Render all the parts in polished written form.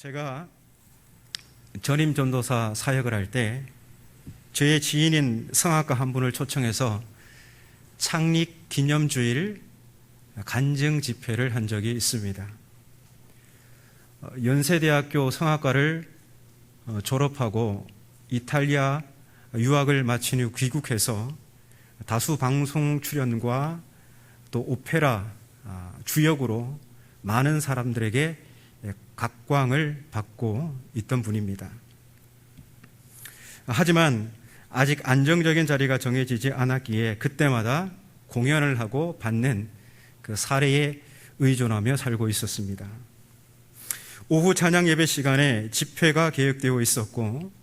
제가 전임 전도사 사역을 할 때 저의 지인인 성악가 한 분을 초청해서 창립 기념주일 간증 집회를 한 적이 있습니다. 연세대학교 성악과를 졸업하고 이탈리아 유학을 마친 후 귀국해서 다수 방송 출연과 또 오페라 주역으로 많은 사람들에게 각광을 받고 있던 분입니다. 하지만 아직 안정적인 자리가 정해지지 않았기에 그때마다 공연을 하고 받는 그 사례에 의존하며 살고 있었습니다. 오후 찬양 예배 시간에 집회가 계획되어 있었고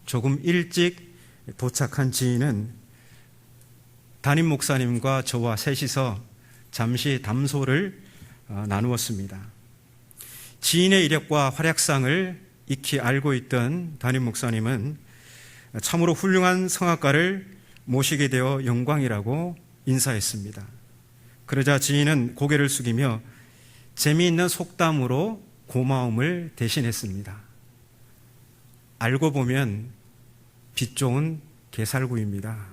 조금 일찍 도착한 지인은 담임 목사님과 저와 셋이서 잠시 담소를 나누었습니다. 지인의 이력과 활약상을 익히 알고 있던 담임 목사님은 참으로 훌륭한 성악가를 모시게 되어 영광이라고 인사했습니다. 그러자 지인은 고개를 숙이며 재미있는 속담으로 고마움을 대신했습니다. 알고 보면 빛 좋은 게살구입니다.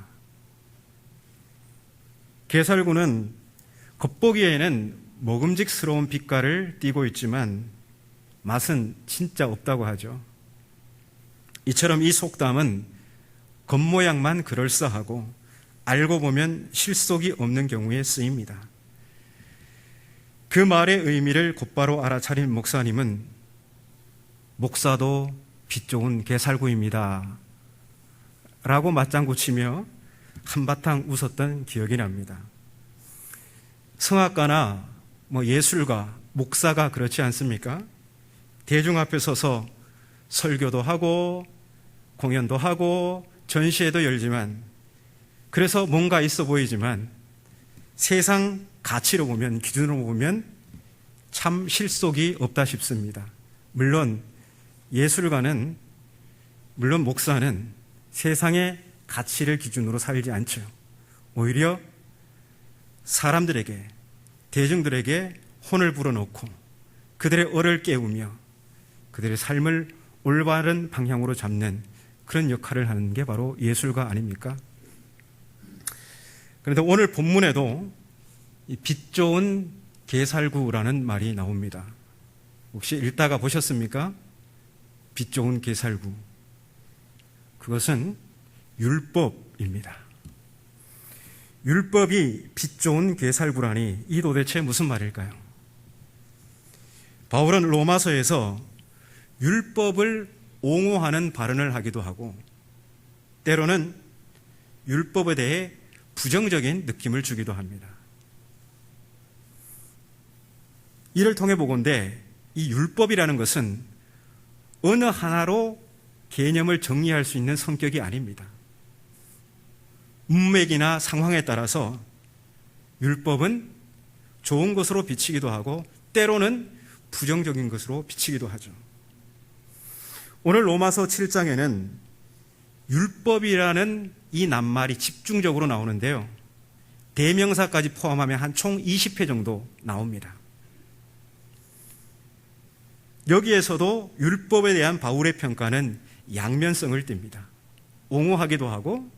게살구는 겉보기에는 먹음직스러운 빛깔을 띠고 있지만 맛은 진짜 없다고 하죠. 이처럼 이 속담은 겉모양만 그럴싸하고 알고 보면 실속이 없는 경우에 쓰입니다. 그 말의 의미를 곧바로 알아차린 목사님은 목사도 빛 좋은 게살구입니다 라고 맞장구 치며 한바탕 웃었던 기억이 납니다. 성악가나 예술가, 목사가 그렇지 않습니까? 대중 앞에 서서 설교도 하고 공연도 하고 전시회도 열지만 그래서 뭔가 있어 보이지만 세상 가치로 보면, 기준으로 보면 참 실속이 없다 싶습니다. 물론 예술가는, 물론 목사는 세상의 가치를 기준으로 살지 않죠. 오히려 사람들에게, 대중들에게 혼을 불어넣고 그들의 얼을 깨우며 그들의 삶을 올바른 방향으로 잡는 그런 역할을 하는 게 바로 예술가 아닙니까? 그런데 오늘 본문에도 이 빛 좋은 게살구라는 말이 나옵니다. 혹시 읽다가 보셨습니까? 빛 좋은 게살구. 그것은 율법입니다. 율법이 빛 좋은 게살구라니 이 도대체 무슨 말일까요? 바울은 로마서에서 율법을 옹호하는 발언을 하기도 하고 때로는 율법에 대해 부정적인 느낌을 주기도 합니다. 이를 통해 보건대 이 율법이라는 것은 어느 하나로 개념을 정리할 수 있는 성격이 아닙니다. 문맥이나 상황에 따라서 율법은 좋은 것으로 비치기도 하고 때로는 부정적인 것으로 비치기도 하죠. 오늘 로마서 7장에는 율법이라는 이 낱말이 집중적으로 나오는데요. 대명사까지 포함하면 한 총 20회 정도 나옵니다. 여기에서도 율법에 대한 바울의 평가는 양면성을 띱니다. 옹호하기도 하고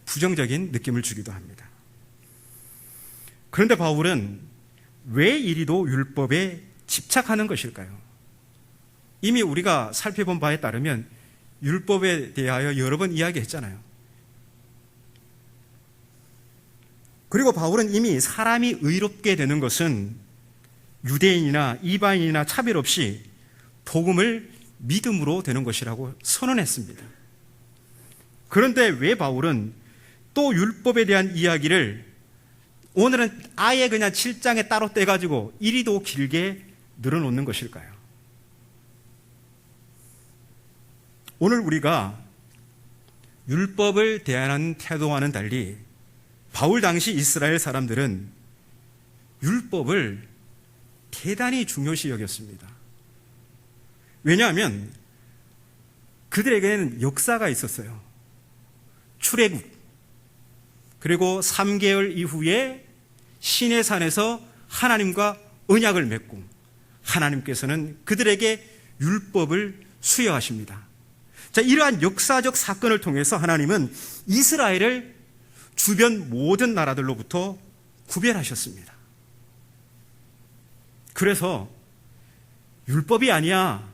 부정적인 느낌을 주기도 합니다. 그런데 바울은 왜 이리도 율법에 집착하는 것일까요? 이미 우리가 살펴본 바에 따르면 율법에 대하여 여러 번 이야기했잖아요. 그리고 바울은 이미 사람이 의롭게 되는 것은 유대인이나 이방인이나 차별 없이 복음을 믿음으로 되는 것이라고 선언했습니다. 그런데 왜 바울은 또 율법에 대한 이야기를 오늘은 아예 그냥 7장에 따로 떼가지고 이리도 길게 늘어놓는 것일까요? 오늘 우리가 율법을 대하는 태도와는 달리 바울 당시 이스라엘 사람들은 율법을 대단히 중요시 여겼습니다. 왜냐하면 그들에게는 역사가 있었어요. 출애굽, 그리고 3개월 이후에 시내산에서 하나님과 언약을 맺고 하나님께서는 그들에게 율법을 수여하십니다. 자, 이러한 역사적 사건을 통해서 하나님은 이스라엘을 주변 모든 나라들로부터 구별하셨습니다. 그래서 율법이 아니야,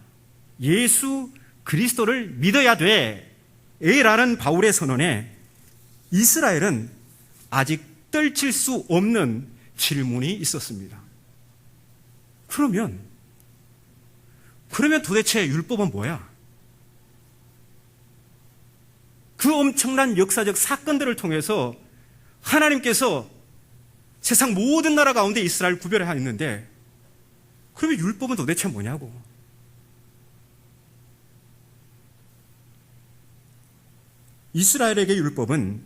예수 그리스도를 믿어야 돼 라는 바울의 선언에 이스라엘은 아직 떨칠 수 없는 질문이 있었습니다. 그러면 도대체 율법은 뭐야? 그 엄청난 역사적 사건들을 통해서 하나님께서 세상 모든 나라 가운데 이스라엘을 구별하였는데, 그러면 율법은 도대체 뭐냐고. 이스라엘에게 율법은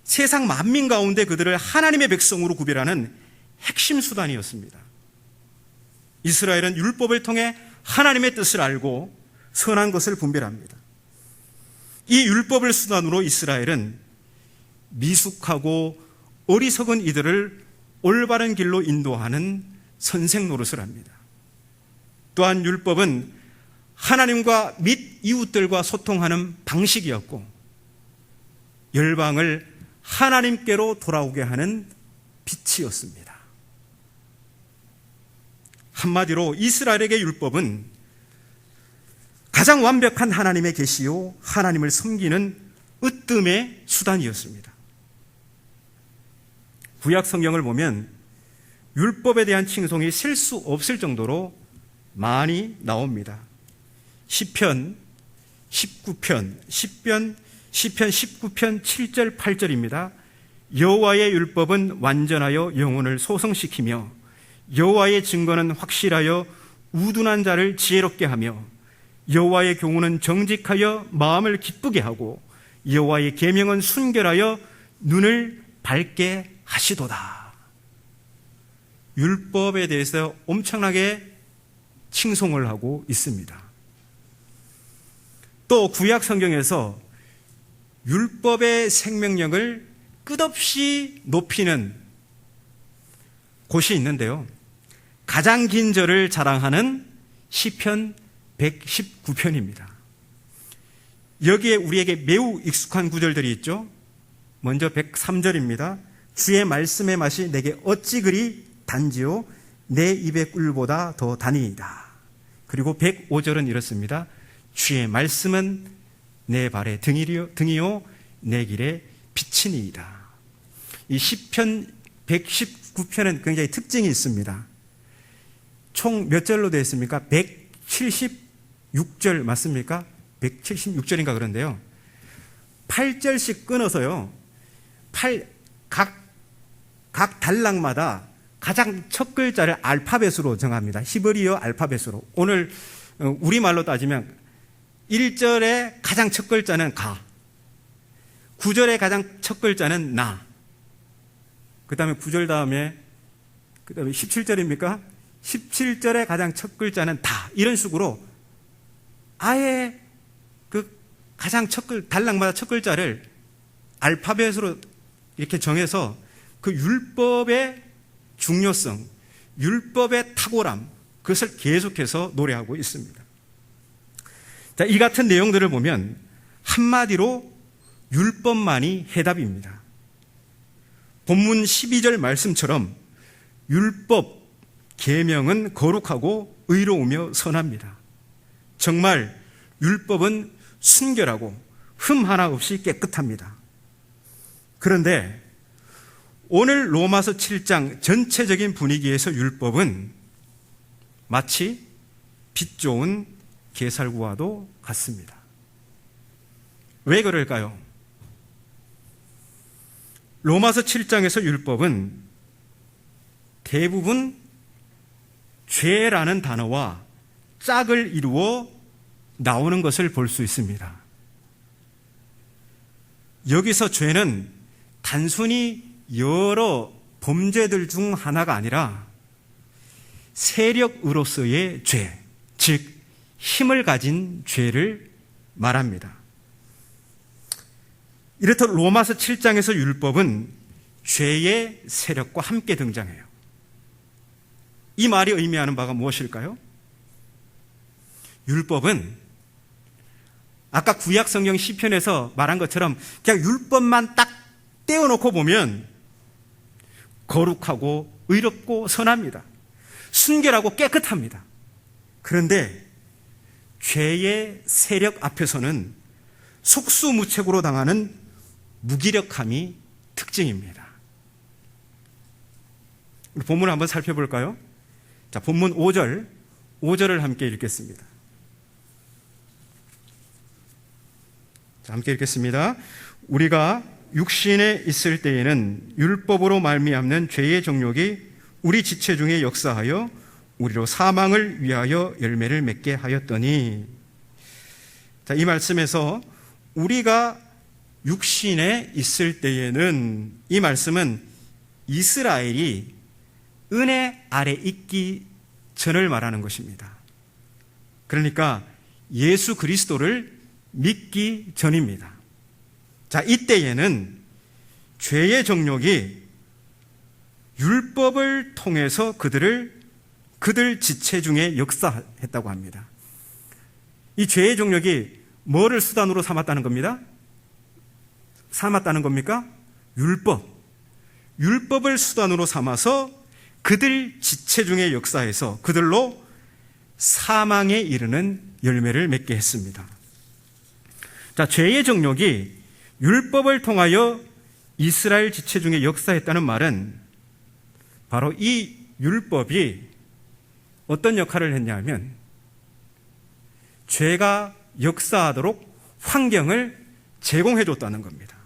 세상 만민 가운데 그들을 하나님의 백성으로 구별하는 핵심 수단이었습니다. 이스라엘은 율법을 통해 하나님의 뜻을 알고 선한 것을 분별합니다. 이 율법을 수단으로 이스라엘은 미숙하고 어리석은 이들을 올바른 길로 인도하는 선생 노릇을 합니다. 또한 율법은 하나님과 및 이웃들과 소통하는 방식이었고, 열방을 하나님께로 돌아오게 하는 빛이었습니다. 한마디로 이스라엘에게 율법은 가장 완벽한 하나님의 계시요 하나님을 섬기는 으뜸의 수단이었습니다. 구약 성경을 보면 율법에 대한 칭송이 셀 수 없을 정도로 많이 나옵니다. 시편 19편 7절 8절입니다. 여호와의 율법은 완전하여 영혼을 소성시키며 여호와의 증거는 확실하여 우둔한 자를 지혜롭게 하며 여호와의 교훈은 정직하여 마음을 기쁘게 하고 여호와의 계명은 순결하여 눈을 밝게 하시도다. 율법에 대해서 엄청나게 칭송을 하고 있습니다. 또 구약 성경에서 율법의 생명력을 끝없이 높이는 곳이 있는데요, 가장 긴 절을 자랑하는 시편 119편입니다. 여기에 우리에게 매우 익숙한 구절들이 있죠. 먼저 103절입니다. 주의 말씀의 맛이 내게 어찌 그리 단지요 내 입의 꿀보다 더 다니이다. 그리고 105절은 이렇습니다. 주의 말씀은 내 발의 등이요 내 길에 빛이니이다. 이 시편 119편은 굉장히 특징이 있습니다. 총 몇 절로 되어 있습니까? 176절 맞습니까? 176절인가 그런데요, 8절씩 끊어서요, 각 단락마다 가장 첫 글자를 알파벳으로 정합니다. 히브리어 알파벳으로. 오늘 우리말로 따지면 1절의 가장 첫 글자는 가, 9절의 가장 첫 글자는 나, 그 다음에 9절 다음에 17절입니까? 17절의 가장 첫 글자는 다. 이런 식으로 아예 그 가장 단락마다 첫 글자를 알파벳으로 이렇게 정해서 그 율법의 중요성, 율법의 탁월함, 그것을 계속해서 노래하고 있습니다. 자, 이 같은 내용들을 보면 한마디로 율법만이 해답입니다. 본문 12절 말씀처럼 율법, 계명은 거룩하고 의로우며 선합니다. 정말 율법은 순결하고 흠 하나 없이 깨끗합니다. 그런데 오늘 로마서 7장 전체적인 분위기에서 율법은 마치 빛 좋은 게살구와도 같습니다. 왜 그럴까요? 로마서 7장에서 율법은 대부분 죄라는 단어와 짝을 이루어 나오는 것을 볼 수 있습니다. 여기서 죄는 단순히 여러 범죄들 중 하나가 아니라 세력으로서의 죄, 즉 힘을 가진 죄를 말합니다. 이렇듯 로마서 7장에서 율법은 죄의 세력과 함께 등장해요. 이 말이 의미하는 바가 무엇일까요? 율법은 아까 구약 성경 시편에서 말한 것처럼 그냥 율법만 딱 떼어놓고 보면 거룩하고 의롭고 선합니다. 순결하고 깨끗합니다. 그런데 죄의 세력 앞에서는 속수무책으로 당하는 무기력함이 특징입니다. 본문을 한번 살펴볼까요? 자, 본문 5절을 함께 읽겠습니다. 자, 함께 읽겠습니다. 우리가 육신에 있을 때에는 율법으로 말미암는 죄의 정욕이 우리 지체 중에 역사하여 우리로 사망을 위하여 열매를 맺게 하였더니, 자, 이 말씀에서 우리가 육신에 있을 때에는, 이 말씀은 이스라엘이 은혜 아래 있기 전을 말하는 것입니다. 그러니까 예수 그리스도를 믿기 전입니다. 자, 이때에는 죄의 정욕이 율법을 통해서 그들 지체 중에 역사했다고 합니다. 이 죄의 정욕이 뭐를 수단으로 삼았다는 겁니다? 삼았다는 겁니까? 율법을 수단으로 삼아서 그들 지체 중에 역사해서 그들로 사망에 이르는 열매를 맺게 했습니다. 자, 죄의 정욕이 율법을 통하여 이스라엘 지체 중에 역사했다는 말은 바로 이 율법이 어떤 역할을 했냐면 죄가 역사하도록 환경을 제공해 줬다는 겁니다.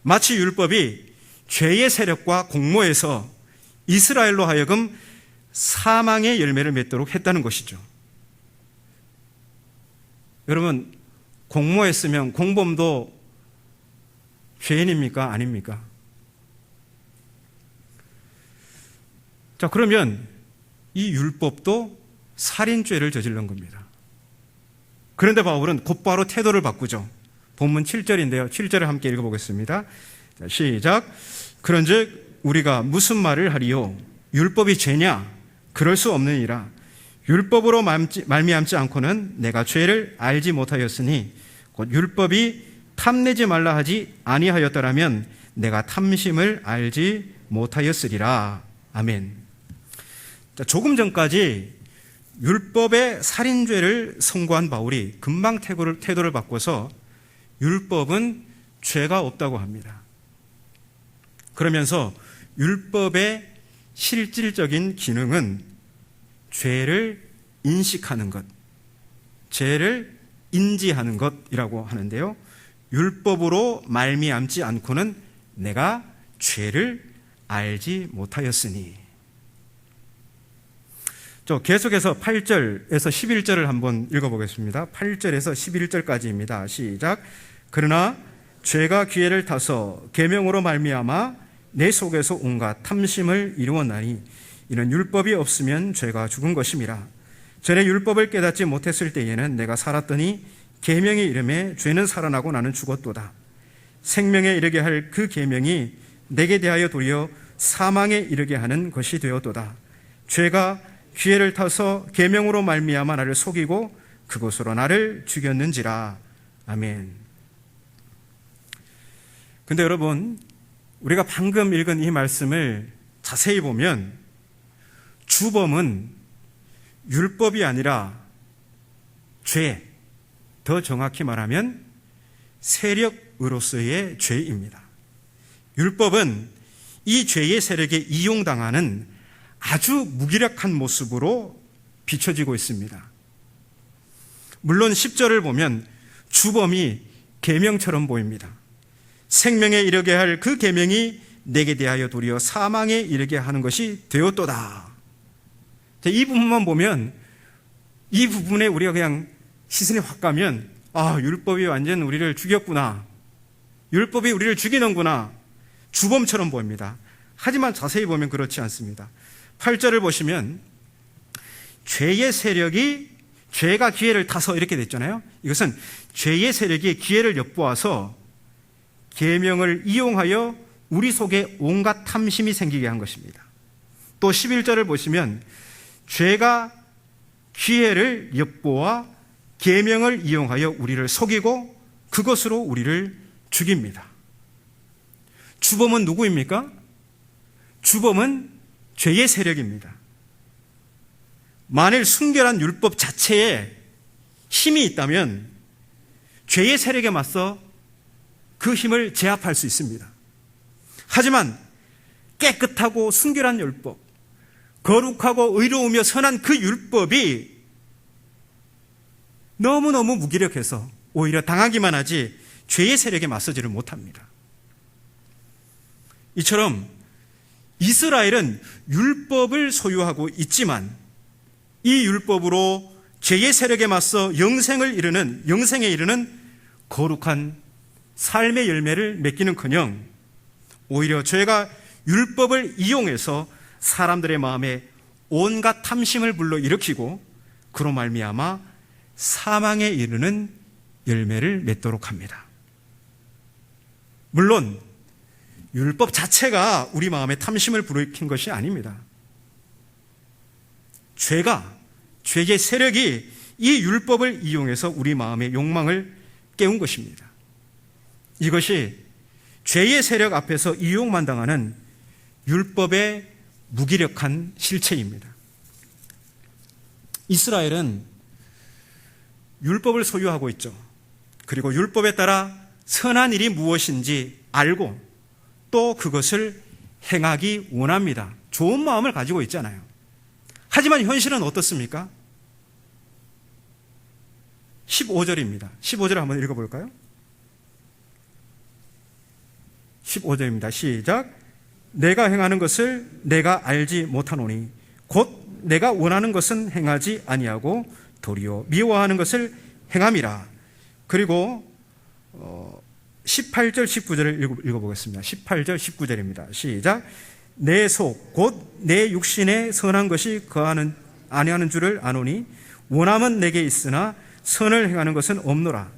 마치 율법이 죄의 세력과 공모해서 이스라엘로 하여금 사망의 열매를 맺도록 했다는 것이죠. 여러분, 공모했으면 공범도 죄인입니까? 아닙니까? 자, 그러면 이 율법도 살인죄를 저지른 겁니다. 그런데 바울은 곧바로 태도를 바꾸죠. 본문 7절인데요. 7절을 함께 읽어보겠습니다. 자, 시작. 그런즉 우리가 무슨 말을 하리요? 율법이 죄냐? 그럴 수 없느니라. 율법으로 말미암지 않고는 내가 죄를 알지 못하였으니 곧 율법이 탐내지 말라 하지 아니하였더라면 내가 탐심을 알지 못하였으리라. 아멘. 자, 조금 전까지 율법의 살인죄를 선고한 바울이 금방 태도를 바꿔서 율법은 죄가 없다고 합니다. 그러면서 율법의 실질적인 기능은 죄를 인식하는 것, 죄를 인지하는 것이라고 하는데요. 율법으로 말미암지 않고는 내가 죄를 알지 못하였으니. 계속해서 8절에서 11절을 한번 읽어보겠습니다. 8절에서 11절까지입니다. 시작. 그러나 죄가 기회를 타서 계명으로 말미암아 내 속에서 온갖 탐심을 이루었나니 이는 율법이 없으면 죄가 죽은 것임이라. 전에 율법을 깨닫지 못했을 때에는 내가 살았더니 계명이 이름에 죄는 살아나고 나는 죽었도다. 생명에 이르게 할 그 계명이 내게 대하여 도리어 사망에 이르게 하는 것이 되었도다. 죄가 기회를 타서 계명으로 말미암아 나를 속이고 그것으로 나를 죽였는지라. 아멘. 근데 여러분, 우리가 방금 읽은 이 말씀을 자세히 보면 주범은 율법이 아니라 죄, 더 정확히 말하면 세력으로서의 죄입니다. 율법은 이 죄의 세력에 이용당하는 아주 무기력한 모습으로 비춰지고 있습니다. 물론 10절을 보면 주범이 계명처럼 보입니다. 생명에 이르게 할 그 계명이 내게 대하여 도리어 사망에 이르게 하는 것이 되었도다. 이 부분만 보면, 이 부분에 우리가 그냥 시선이 확 가면, 아, 율법이 완전 우리를 죽였구나, 율법이 우리를 죽이는구나, 주범처럼 보입니다. 하지만 자세히 보면 그렇지 않습니다. 8절을 보시면 죄의 세력이, 죄가 기회를 타서 이렇게 됐잖아요. 이것은 죄의 세력이 기회를 엿보아서 계명을 이용하여 우리 속에 온갖 탐심이 생기게 한 것입니다. 또 11절을 보시면 죄가 기회를 엿보아 계명을 이용하여 우리를 속이고 그것으로 우리를 죽입니다. 주범은 누구입니까? 주범은 죄의 세력입니다. 만일 순결한 율법 자체에 힘이 있다면 죄의 세력에 맞서 그 힘을 제압할 수 있습니다. 하지만 깨끗하고 순결한 율법, 거룩하고 의로우며 선한 그 율법이 너무너무 무기력해서 오히려 당하기만 하지 죄의 세력에 맞서지를 못합니다. 이처럼 이스라엘은 율법을 소유하고 있지만 이 율법으로 죄의 세력에 맞서 영생에 이르는 거룩한 삶의 열매를 맺기는커녕 오히려 죄가 율법을 이용해서 사람들의 마음에 온갖 탐심을 불러일으키고 그로 말미암아 사망에 이르는 열매를 맺도록 합니다. 물론 율법 자체가 우리 마음에 탐심을 불러일으킨 것이 아닙니다. 죄의 세력이 이 율법을 이용해서 우리 마음의 욕망을 깨운 것입니다. 이것이 죄의 세력 앞에서 이용만 당하는 율법의 무기력한 실체입니다. 이스라엘은 율법을 소유하고 있죠. 그리고 율법에 따라 선한 일이 무엇인지 알고 또 그것을 행하기 원합니다. 좋은 마음을 가지고 있잖아요. 하지만 현실은 어떻습니까? 15절입니다. 15절을 한번 읽어볼까요? 15절입니다. 시작. 내가 행하는 것을 내가 알지 못하노니 곧 내가 원하는 것은 행하지 아니하고 도리어 미워하는 것을 행함이라. 그리고 18절 19절을 읽어보겠습니다. 18절 19절입니다. 시작. 내 속 곧 내 육신에 선한 것이 아니하는 줄을 아노니 원함은 내게 있으나 선을 행하는 것은 없노라.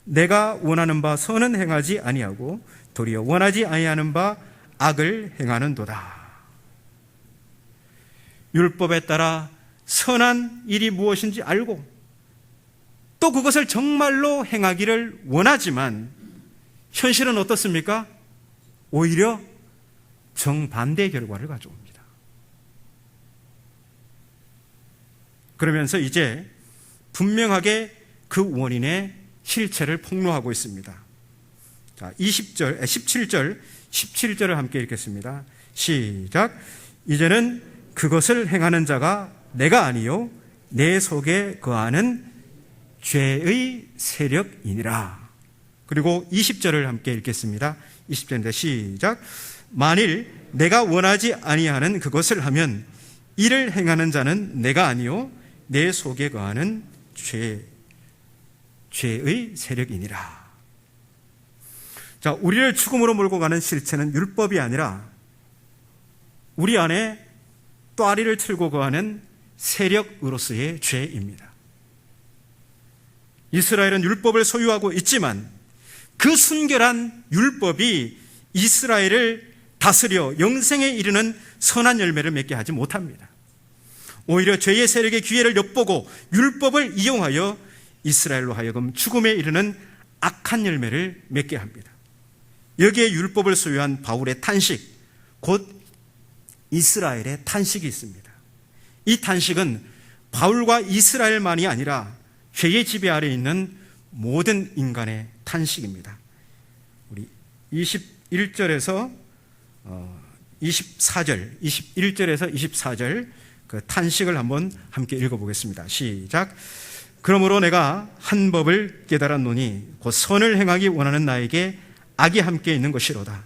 내가 원하는 바 선은 행하지 아니하고 도리어 원하지 아니하는 바 악을 행하는도다. 율법에 따라 선한 일이 무엇인지 알고 또 그것을 정말로 행하기를 원하지만 현실은 어떻습니까? 오히려 정반대의 결과를 가져옵니다. 그러면서 이제 분명하게 그 원인의 실체를 폭로하고 있습니다. 자, 17절을 함께 읽겠습니다. 시작. 이제는 그것을 행하는 자가 내가 아니요 내 속에 거하는 죄의 세력이니라. 그리고 20절을 함께 읽겠습니다. 20절입니다. 시작. 만일 내가 원하지 아니하는 그것을 하면 이를 행하는 자는 내가 아니요 내 속에 거하는 죄의 세력이니라. 자, 우리를 죽음으로 몰고 가는 실체는 율법이 아니라 우리 안에 또아리를 틀고 거하는 세력으로서의 죄입니다. 이스라엘은 율법을 소유하고 있지만 그 순결한 율법이 이스라엘을 다스려 영생에 이르는 선한 열매를 맺게 하지 못합니다. 오히려 죄의 세력의 기회를 엿보고 율법을 이용하여 이스라엘로 하여금 죽음에 이르는 악한 열매를 맺게 합니다. 여기에 율법을 소유한 바울의 탄식, 곧 이스라엘의 탄식이 있습니다. 이 탄식은 바울과 이스라엘만이 아니라 죄의 지배 아래 있는 모든 인간의 탄식입니다. 우리 21절에서 24절, 21절에서 24절 그 탄식을 한번 함께 읽어보겠습니다. 시작. 그러므로 내가 한 법을 깨달았노니 곧 선을 행하기 원하는 나에게 악이 함께 있는 것이로다.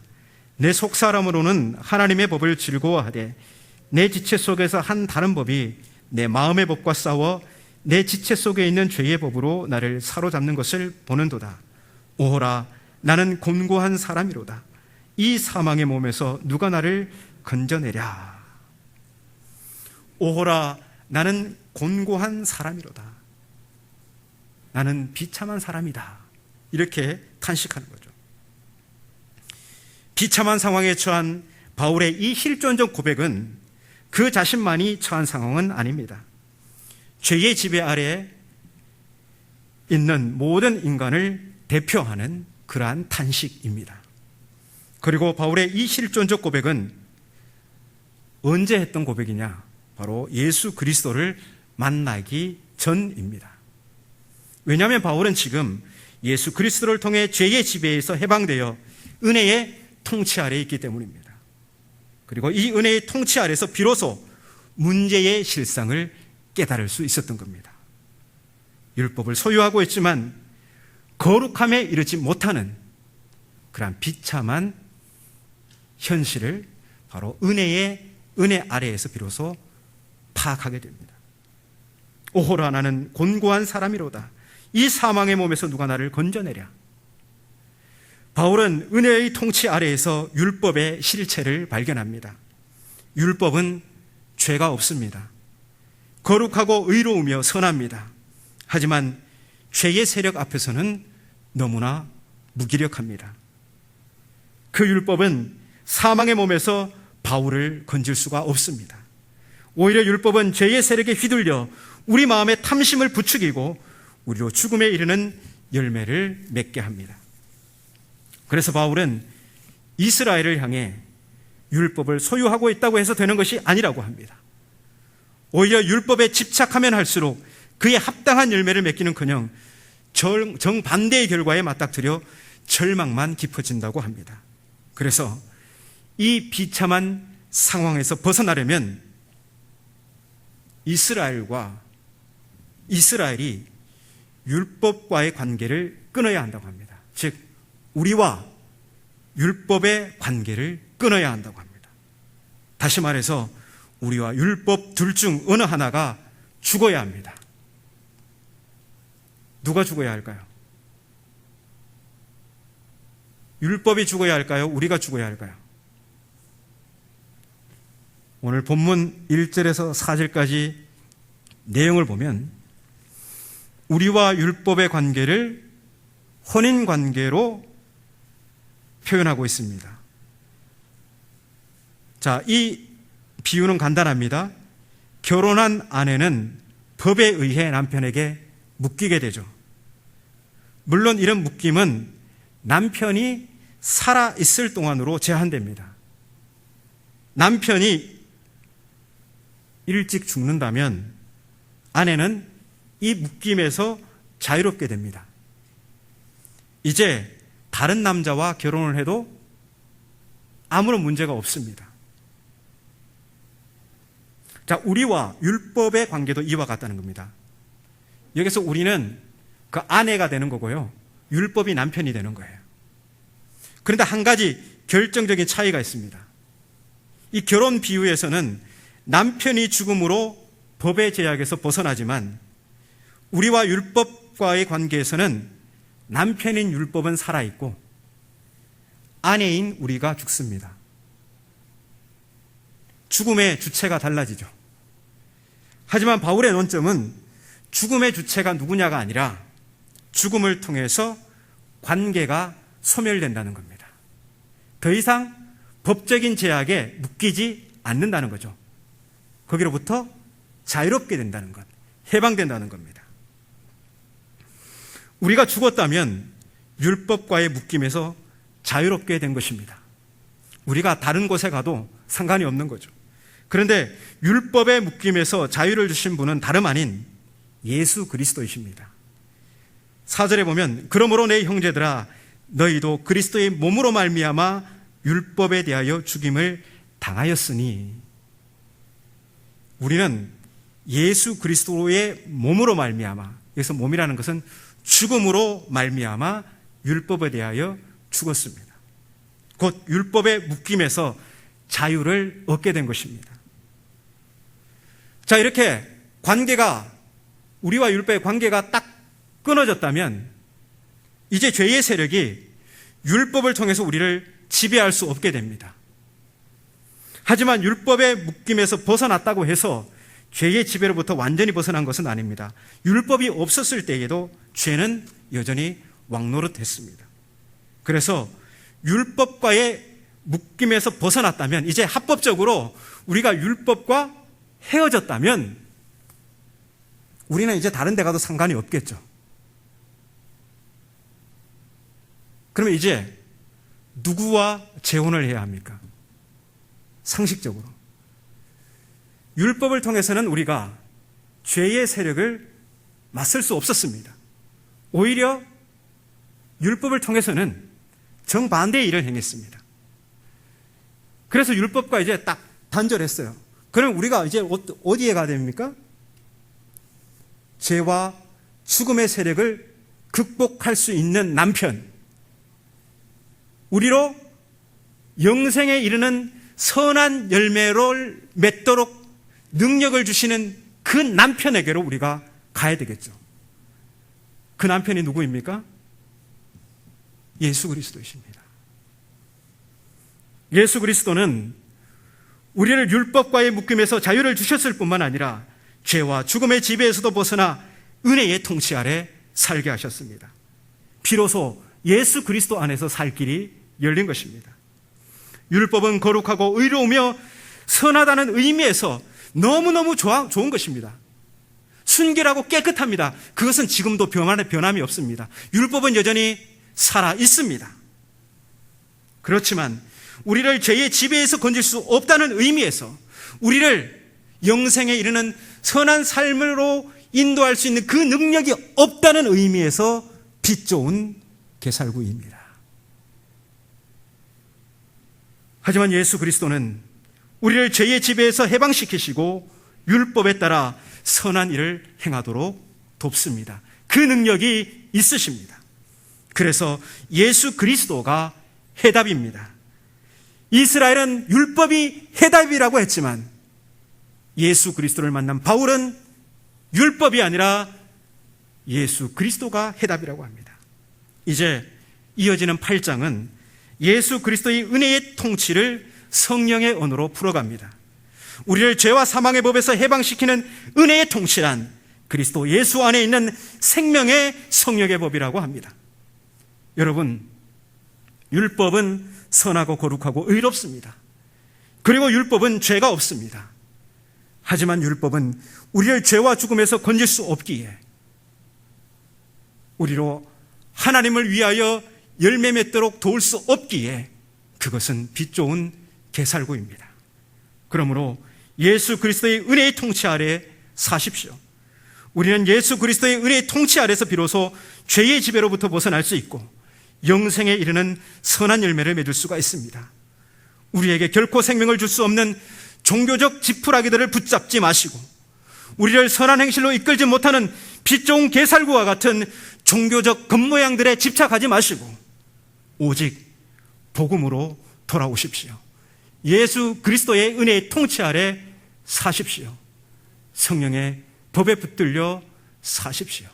내 속사람으로는 하나님의 법을 즐거워하되 내 지체 속에서 한 다른 법이 내 마음의 법과 싸워 내 지체 속에 있는 죄의 법으로 나를 사로잡는 것을 보는도다. 오호라, 나는 곤고한 사람이로다. 이 사망의 몸에서 누가 나를 건져내랴. 오호라, 나는 곤고한 사람이로다. 나는 비참한 사람이다. 이렇게 탄식하는 거죠. 비참한 상황에 처한 바울의 이 실존적 고백은 그 자신만이 처한 상황은 아닙니다. 죄의 지배 아래에 있는 모든 인간을 대표하는 그러한 탄식입니다. 그리고 바울의 이 실존적 고백은 언제 했던 고백이냐? 바로 예수 그리스도를 만나기 전입니다. 왜냐하면 바울은 지금 예수 그리스도를 통해 죄의 지배에서 해방되어 은혜의 통치 아래에 있기 때문입니다. 그리고 이 은혜의 통치 아래에서 비로소 문제의 실상을 깨달을 수 있었던 겁니다. 율법을 소유하고 있지만 거룩함에 이르지 못하는 그러한 비참한 현실을 바로 은혜 아래에서 비로소 파악하게 됩니다. 오호라, 나는 곤고한 사람이로다. 이 사망의 몸에서 누가 나를 건져내랴. 바울은 은혜의 통치 아래에서 율법의 실체를 발견합니다. 율법은 죄가 없습니다. 거룩하고 의로우며 선합니다. 하지만 죄의 세력 앞에서는 너무나 무기력합니다. 그 율법은 사망의 몸에서 바울을 건질 수가 없습니다. 오히려 율법은 죄의 세력에 휘둘려 우리 마음의 탐심을 부추기고 우리로 죽음에 이르는 열매를 맺게 합니다. 그래서 바울은 이스라엘을 향해 율법을 소유하고 있다고 해서 되는 것이 아니라고 합니다. 오히려 율법에 집착하면 할수록 그에 합당한 열매를 맺기는커녕 정반대의 결과에 맞닥뜨려 절망만 깊어진다고 합니다. 그래서 이 비참한 상황에서 벗어나려면 이스라엘이 율법과의 관계를 끊어야 한다고 합니다. 즉 우리와 율법의 관계를 끊어야 한다고 합니다. 다시 말해서 우리와 율법 둘 중 어느 하나가 죽어야 합니다. 누가 죽어야 할까요? 율법이 죽어야 할까요? 우리가 죽어야 할까요? 오늘 본문 1절에서 4절까지 내용을 보면 우리와 율법의 관계를 혼인 관계로 표현하고 있습니다. 자, 이 비유는 간단합니다. 결혼한 아내는 법에 의해 남편에게 묶이게 되죠. 물론 이런 묶임은 남편이 살아있을 동안으로 제한됩니다. 남편이 일찍 죽는다면 아내는 이 묶임에서 자유롭게 됩니다. 이제 다른 남자와 결혼을 해도 아무런 문제가 없습니다. 자, 우리와 율법의 관계도 이와 같다는 겁니다. 여기서 우리는 그 아내가 되는 거고요. 율법이 남편이 되는 거예요. 그런데 한 가지 결정적인 차이가 있습니다. 이 결혼 비유에서는 남편이 죽음으로 법의 제약에서 벗어나지만 우리와 율법과의 관계에서는 남편인 율법은 살아있고 아내인 우리가 죽습니다. 죽음의 주체가 달라지죠. 하지만 바울의 논점은 죽음의 주체가 누구냐가 아니라 죽음을 통해서 관계가 소멸된다는 겁니다. 더 이상 법적인 제약에 묶이지 않는다는 거죠. 거기로부터 자유롭게 된다는 것, 해방된다는 겁니다. 우리가 죽었다면 율법과의 묶임에서 자유롭게 된 것입니다. 우리가 다른 곳에 가도 상관이 없는 거죠. 그런데 율법의 묶임에서 자유를 주신 분은 다름 아닌 예수 그리스도이십니다. 4절에 보면 그러므로 내 형제들아 너희도 그리스도의 몸으로 말미암아 율법에 대하여 죽임을 당하였으니, 우리는 예수 그리스도의 몸으로 말미암아, 여기서 몸이라는 것은 죽음으로 말미암아 율법에 대하여 죽었습니다. 곧 율법의 묶임에서 자유를 얻게 된 것입니다. 자, 이렇게 관계가, 우리와 율법의 관계가 딱 끊어졌다면 이제 죄의 세력이 율법을 통해서 우리를 지배할 수 없게 됩니다. 하지만 율법의 묶임에서 벗어났다고 해서 죄의 지배로부터 완전히 벗어난 것은 아닙니다. 율법이 없었을 때에도 죄는 여전히 왕노릇했습니다. 그래서 율법과의 묶임에서 벗어났다면, 이제 합법적으로 우리가 율법과 헤어졌다면 우리는 이제 다른 데 가도 상관이 없겠죠. 그러면 이제 누구와 재혼을 해야 합니까? 상식적으로. 율법을 통해서는 우리가 죄의 세력을 맞설 수 없었습니다. 오히려 율법을 통해서는 정반대의 일을 행했습니다. 그래서 율법과 이제 딱 단절했어요. 그럼 우리가 이제 어디에 가야 됩니까? 죄와 죽음의 세력을 극복할 수 있는 남편, 우리로 영생에 이르는 선한 열매를 맺도록 능력을 주시는 그 남편에게로 우리가 가야 되겠죠. 그 남편이 누구입니까? 예수 그리스도이십니다. 예수 그리스도는 우리를 율법과의 묶임에서 자유를 주셨을 뿐만 아니라 죄와 죽음의 지배에서도 벗어나 은혜의 통치 아래 살게 하셨습니다. 비로소 예수 그리스도 안에서 살 길이 열린 것입니다. 율법은 거룩하고 의로우며 선하다는 의미에서 너무너무 좋은 것입니다. 순결하고 깨끗합니다. 그것은 지금도 변함이 없습니다. 율법은 여전히 살아 있습니다. 그렇지만 우리를 죄의 지배에서 건질 수 없다는 의미에서 우리를 영생에 이르는 선한 삶으로 인도할 수 있는 그 능력이 없다는 의미에서 빛 좋은 개살구입니다. 하지만 예수 그리스도는 우리를 죄의 지배에서 해방시키시고 율법에 따라 선한 일을 행하도록 돕습니다. 그 능력이 있으십니다. 그래서 예수 그리스도가 해답입니다. 이스라엘은 율법이 해답이라고 했지만 예수 그리스도를 만난 바울은 율법이 아니라 예수 그리스도가 해답이라고 합니다. 이제 이어지는 8장은 예수 그리스도의 은혜의 통치를 성령의 언어로 풀어갑니다. 우리를 죄와 사망의 법에서 해방시키는 은혜의 통치란 그리스도 예수 안에 있는 생명의 성령의 법이라고 합니다. 여러분, 율법은 선하고 거룩하고 의롭습니다. 그리고 율법은 죄가 없습니다. 하지만 율법은 우리를 죄와 죽음에서 건질 수 없기에 우리로 하나님을 위하여 열매 맺도록 도울 수 없기에 그것은 빛 좋은 개살구입니다. 그러므로 예수 그리스도의 은혜의 통치 아래 사십시오. 우리는 예수 그리스도의 은혜의 통치 아래서 비로소 죄의 지배로부터 벗어날 수 있고 영생에 이르는 선한 열매를 맺을 수가 있습니다. 우리에게 결코 생명을 줄 수 없는 종교적 지푸라기들을 붙잡지 마시고 우리를 선한 행실로 이끌지 못하는 빛 좋은 개살구와 같은 종교적 겉모양들에 집착하지 마시고 오직 복음으로 돌아오십시오. 예수 그리스도의 은혜의 통치 아래 사십시오. 성령의 법에 붙들려 사십시오.